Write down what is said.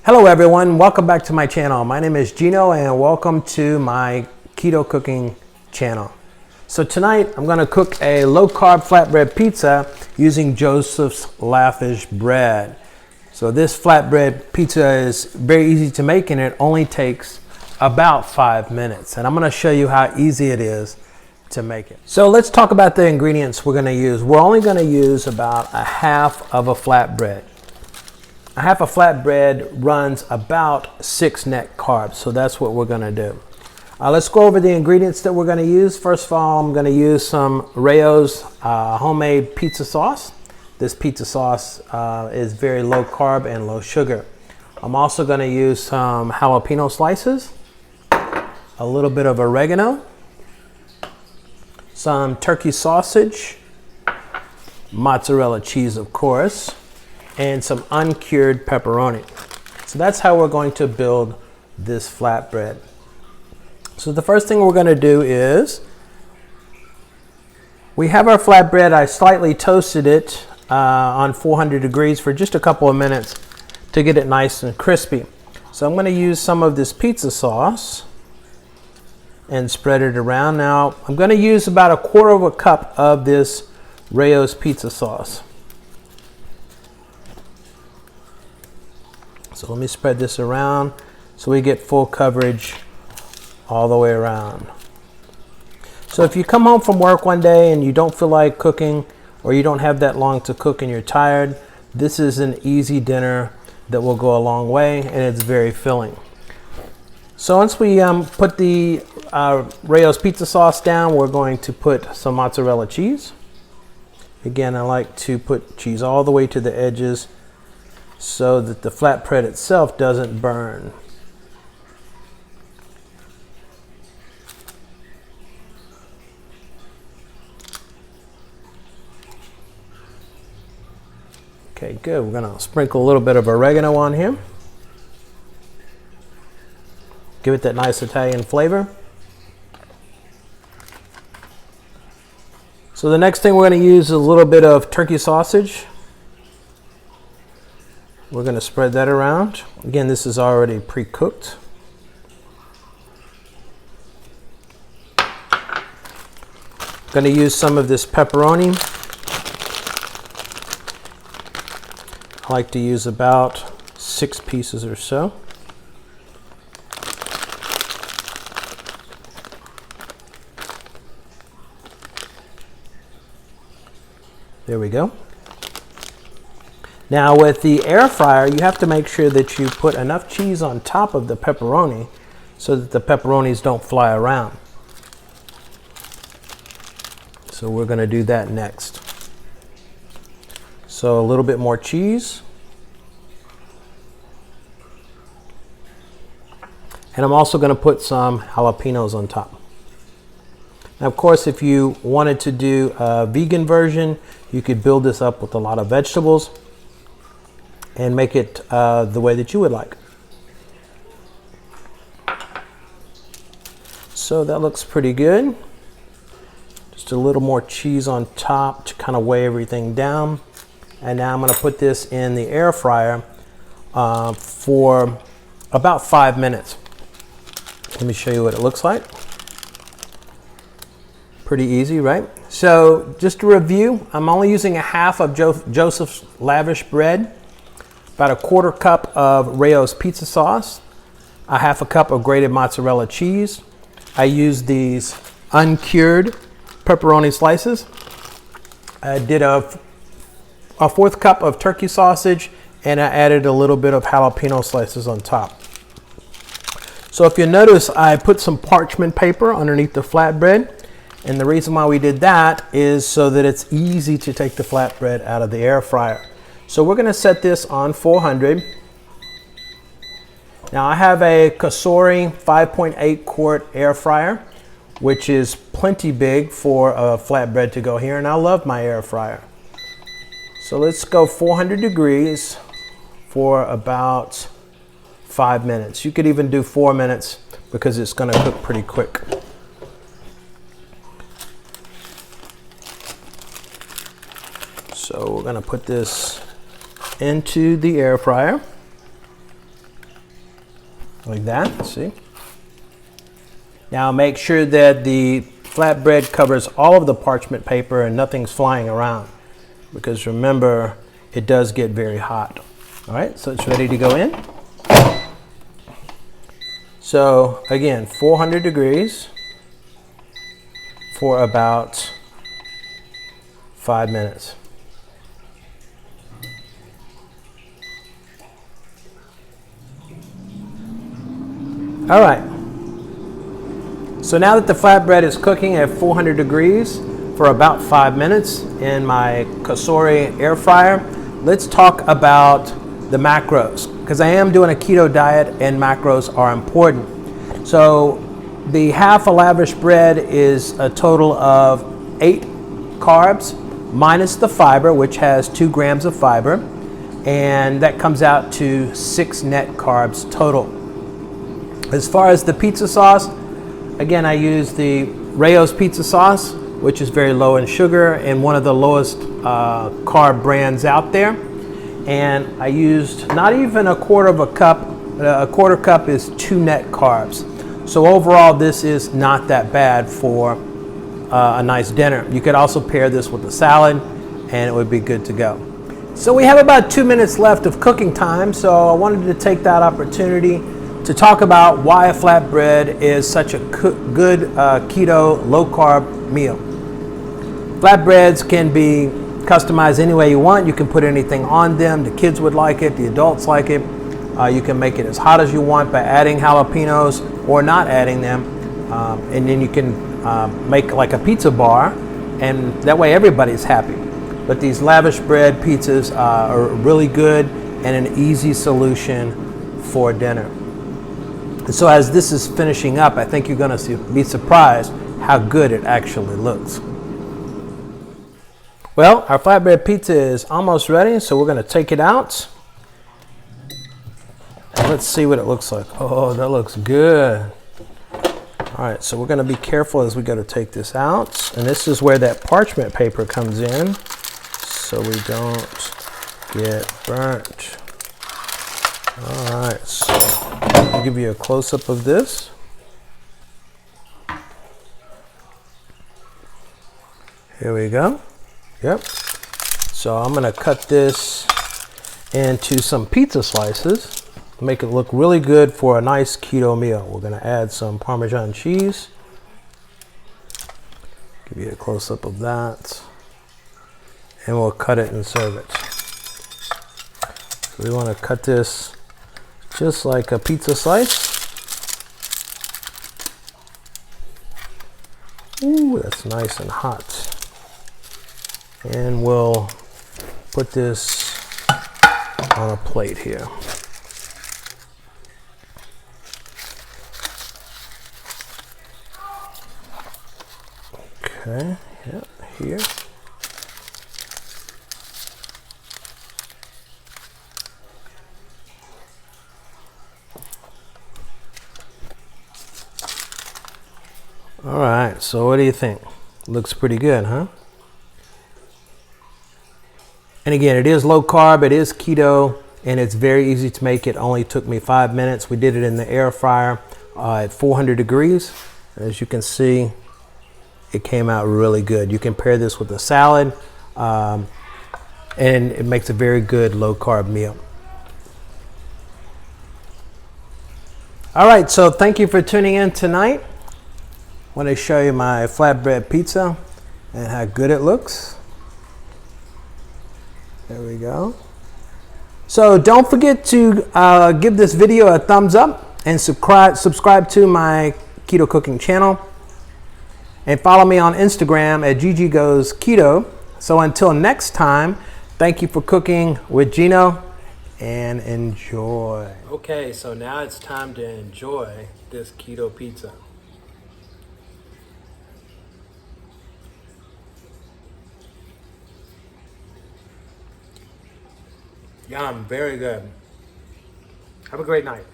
Hello everyone, welcome back to my channel. My name is Gino and welcome to my keto cooking channel. So tonight I'm going to cook a low carb flatbread pizza using Joseph's Lavish bread. So this flatbread pizza is very easy to make and it only takes about 5 minutes. And I'm going to show you how easy it is to make it. So let's talk about the ingredients we're going to use. We're only going to use about a half of a flatbread. A half a flatbread runs about 6 net carbs, so that's what we're going to do. Let's go over the ingredients that we're going to use. First of all, I'm going to use some Rayo's homemade pizza sauce. This pizza sauce is very low carb and low sugar. I'm also going to use some jalapeno slices, a little bit of oregano, some turkey sausage, mozzarella cheese of course, and some uncured pepperoni. So that's how we're going to build this flatbread. So the first thing we're going to do is, we have our flatbread. I slightly toasted it on 400 degrees for just a couple of minutes to get it nice and crispy. So I'm going to use some of this pizza sauce and spread it around. Now I'm going to use about 1/4 cup of this Rayo's pizza sauce. So let me spread this around so we get full coverage all the way around. So if you come home from work one day and you don't feel like cooking, or you don't have that long to cook and you're tired, this is an easy dinner that will go a long way, and it's very filling. So once we put the Rayo's pizza sauce down, we're going to put some mozzarella cheese. Again, I like to put cheese all the way to the edges so that the flatbread itself doesn't burn. Okay, good. We're going to sprinkle a little bit of oregano on here. Give it that nice Italian flavor. So the next thing we're going to use is a little bit of turkey sausage. We're going to spread that around. Again, this is already pre-cooked. Going to use some of this pepperoni. I like to use about 6 pieces or so. There we go. Now with the air fryer, you have to make sure that you put enough cheese on top of the pepperoni so that the pepperonis don't fly around. So we're going to do that next. So a little bit more cheese. And I'm also going to put some jalapenos on top. Now of course, if you wanted to do a vegan version, you could build this up with a lot of vegetables and make it the way that you would like. So that looks pretty good. Just a little more cheese on top to kind of weigh everything down. And now I'm going to put this in the air fryer for about 5 minutes. Let me show you what it looks like. Pretty easy, right? So just to review, I'm only using a half of Joseph's Lavish bread, about 1/4 cup of Rayo's pizza sauce, a 1/2 cup of grated mozzarella cheese. I used these uncured pepperoni slices. I did a 1/4 cup of turkey sausage, and I added a little bit of jalapeno slices on top. So if you notice, I put some parchment paper underneath the flatbread. And the reason why we did that is so that it's easy to take the flatbread out of the air fryer. So we're going to set this on 400. Now I have a Cosori 5.8 quart air fryer, which is plenty big for a flatbread to go here, and I love my air fryer. So let's go 400 degrees for about 5 minutes. You could even do 4 minutes because it's going to cook pretty quick. So we're going to put this into the air fryer. like that, see? Now make sure that the flatbread covers all of the parchment paper and nothing's flying around, because remember, it does get very hot. All right, so it's ready to go in. So again, 400 degrees for about 5 minutes. All right. So now that the flatbread is cooking at 400 degrees for about 5 minutes in my Kasori air fryer, let's talk about the macros, because I am doing a keto diet and macros are important. So the half a lavish bread is a total of 8 carbs minus the fiber, which has 2 grams of fiber, and that comes out to 6 net carbs total. As far as the pizza sauce, again, I use the Rayo's pizza sauce, which is very low in sugar and one of the lowest carb brands out there. And I used not even a quarter of a cup. A quarter cup is 2 net carbs. So overall, this is not that bad for a nice dinner. You could also pair this with a salad and it would be good to go. So we have about 2 minutes left of cooking time, so I wanted to take that opportunity to talk about why a flatbread is such a good keto low-carb meal. Flatbreads can be customized any way you want. You can put anything on them. The kids would like it. The adults like it. You can make it as hot as you want by adding jalapenos or not adding them. And then you can make like a pizza bar, and that way everybody's happy. But these lavish bread pizzas are really good and an easy solution for dinner. So as this is finishing up, I think you're going to be surprised how good it actually looks. Well, our flatbread pizza is almost ready, so we're going to take it out. And let's see what it looks like. Oh, that looks good. All right, so we're going to be careful as we go to take this out. And this is where that parchment paper comes in, so we don't get burnt. All right, so I'll give you a close-up of this. Here we go. Yep. So I'm going to cut this into some pizza slices to make it look really good for a nice keto meal. We're going to add some Parmesan cheese. Give you a close-up of that. And we'll cut it and serve it. So we want to cut this just like a pizza slice. Ooh, that's nice and hot. And we'll put this on a plate here. Okay, yeah, here. All right, so what do you think? Looks pretty good, huh? And again, it is low carb, it is keto, and it's very easy to make. It only took me 5 minutes. We did it in the air fryer at 400 degrees. As you can see, it came out really good. You can pair this with a salad, and it makes a very good low carb meal. All right, so thank you for tuning in tonight. I want to show you my flatbread pizza and how good it looks. There we go. So don't forget to give this video a thumbs up and subscribe to my keto cooking channel. And follow me on Instagram at GGGoesKeto. So until next time, thank you for cooking with Gino and enjoy. Okay, so now it's time to enjoy this keto pizza. Yum, very good. Have a great night.